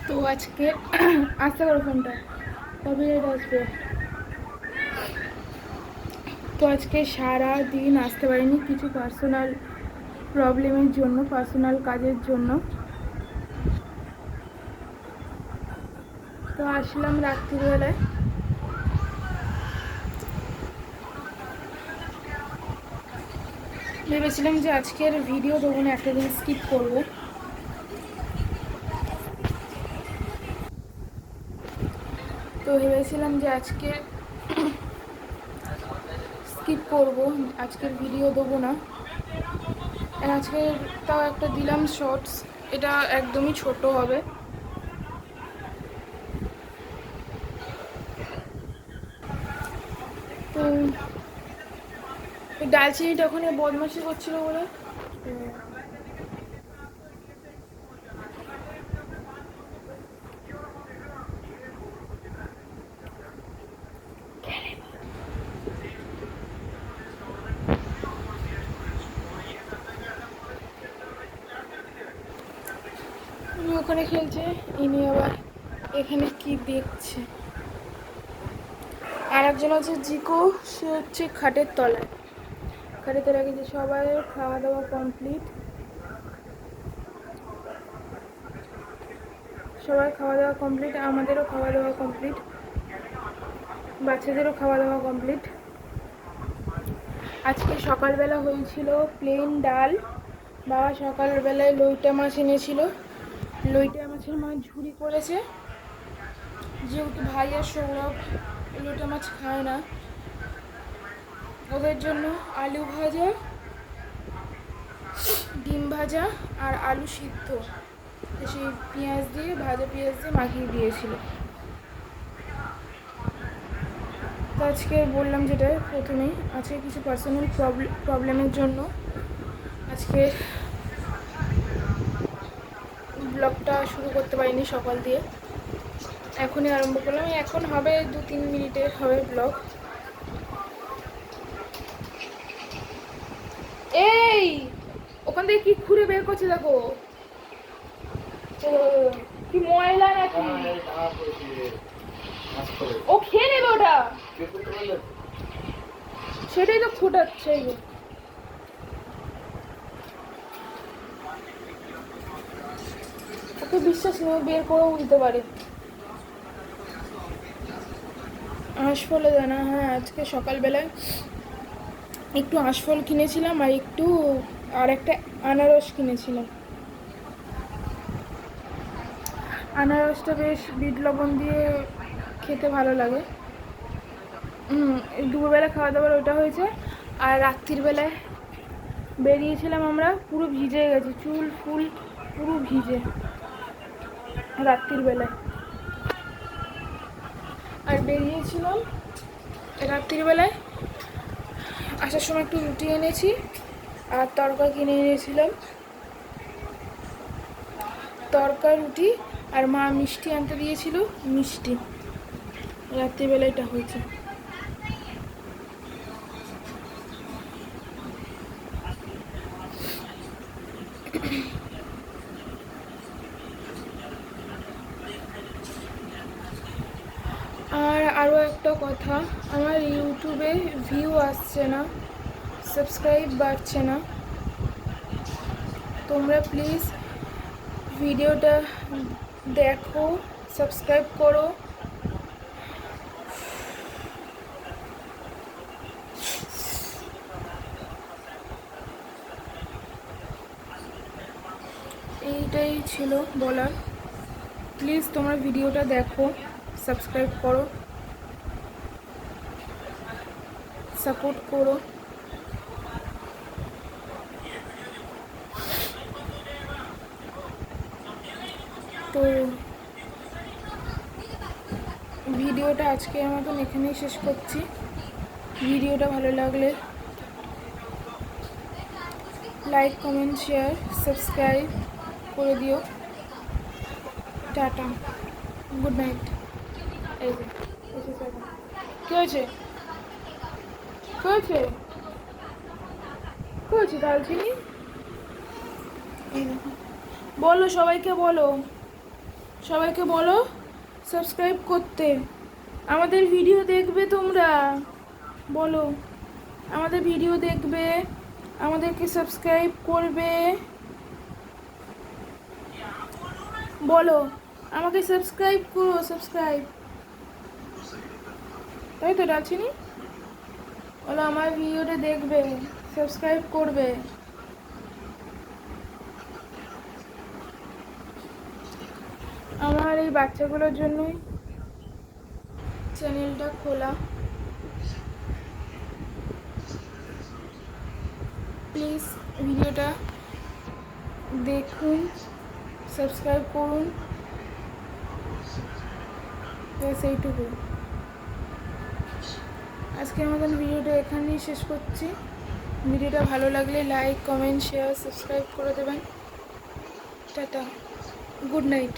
তো আজকে আসতে পারো ফোনটা কপিরাইট আসবে। তো আজকে সারা দিন আসতে পারিনি কিছু পার্সোনাল প্রবলেমের জন্য, পার্সোনাল কাজের জন্য। তো আসলাম রাত্রিবেলায়। ভেবেছিলাম যে আজকের ভিডিও দেবো না, একটা দিন স্কিপ করবো। তো ভেবেছিলাম যে আজকে স্কিপ করব, আজকের ভিডিও দেবো না। আজকে তাও একটা দিলাম শর্টস, এটা একদমই ছোট হবে। তো ডালচিনিটা ওখানে বদমাশি করছিল বলে উনি ওখানে খেলছে, ইনি আবার এখানে কি দেখছে। আর একজন আছে জিকো, সে হচ্ছে খাটের তলায়। খাটের তলায় গেছে। সবাই খাওয়া দাওয়া কমপ্লিট, সবার খাওয়া দাওয়া কমপ্লিট, আমাদেরও খাওয়া দাওয়া কমপ্লিট, বাচ্চাদেরও খাওয়া দাওয়া কমপ্লিট। আজকে সকালবেলা হয়েছিল প্লেন ডাল। বাবা সকালবেলায় লইটা মাছ এনেছিল, লইটা মাছের মাছ ঝুরি করেছে। যেহেতু ভাই আর সৌরভ লইটা মাছ খায় না, ওদের জন্য আলু ভাজা, ডিম ভাজা আর আলু সিদ্ধ সেই পেঁয়াজ দিয়ে, ভাজা পেঁয়াজ দিয়ে মাখিয়ে দিয়েছিল। তো আজকে বললাম যেটা প্রথমেই, আজকে কিছু পার্সোনাল প্রবলেমের জন্য আজকে ব্লগটা শুরু করতে পারিনি সকাল দিয়ে। এখনই আরম্ভ করলাম, এখন হবে 2-3 মিনিটের হবে ব্লগ। এই ওখান থেকে কি খুঁড়ে বের করছে দেখো, কি ময়লা নাকি। ও খেয়ে নেবে ওটা, সেটাই তো ফুটাচ্ছে। ওকে বিশ্বাস নেই, বের করেও দিতে পারে। আঁশফলে দানা, হ্যাঁ আজকে সকালবেলায় একটু আঁশফল কিনেছিলাম আর একটা আনারস কিনেছিলাম। আনারসটা বেশ বিট লবণ দিয়ে খেতে ভালো লাগে। দুপুরবেলা খাওয়া দাওয়ার ওটা হয়েছে। আর রাত্রির বেলায় বেরিয়েছিলাম আমরা, পুরো ভিজে গেছে, চুল ফুল পুরো ভিজে রাত্রির বেলায়। আর বেরিয়েছিলাম রাত্রির বেলায়, আসার সময় একটু রুটি এনেছি আর তরকা কিনে এনেছিলাম, তরকা রুটি। আর মা মিষ্টি আনতে দিয়েছিল, মিষ্টি। রাত্রিবেলা এটা হয়েছে। আর আরও একটা কথা, আমার ইউটিউবে ভিউ আসছে না, সাবস্ক্রাইব বাড়ছে না। তোমরা প্লিজ ভিডিওটা দেখো, সাবস্ক্রাইব করো। এইটাই ছিল বলার। প্লিজ তোমরা ভিডিওটা দেখো, সাবস্ক্রাইব করো, সাপোর্ট করো। তো ভিডিওটা আজকের মতন এখানেই শেষ করছি। ভিডিওটা ভালো লাগলে লাইক, কমেন্ট, শেয়ার, সাবস্ক্রাইব করে দিও। Tata, good night. এই যে কী হয়েছে, কী হয়েছে, কী হয়েছে দালচিনি? বলো, সবাইকে বলো, সবাইকে বলো সাবস্ক্রাইব করতে। আমাদের ভিডিও দেখবে তোমরা, বলো আমাদের ভিডিও দেখবে, আমাদেরকে সাবস্ক্রাইব করবে, বলো আমাকে সাবস্ক্রাইব করো, সাবস্ক্রাইব, তাই তো ডাকছিনি? বলো আমার ভিডিওটা দেখবে, সাবস্ক্রাইব করবে। আমার এই বাচ্চাগুলোর জন্যই চ্যানেলটা খোলা। প্লিজ ভিডিওটা দেখুন, সাবস্ক্রাইব করুন, ব্যাস এইটুকু। আজকের মতন ভিডিওটা এখানেই শেষ করছি। ভিডিওটা ভালো লাগলে লাইক, কমেন্ট, শেয়ার, সাবস্ক্রাইব করে দেবেন। Tata, good night.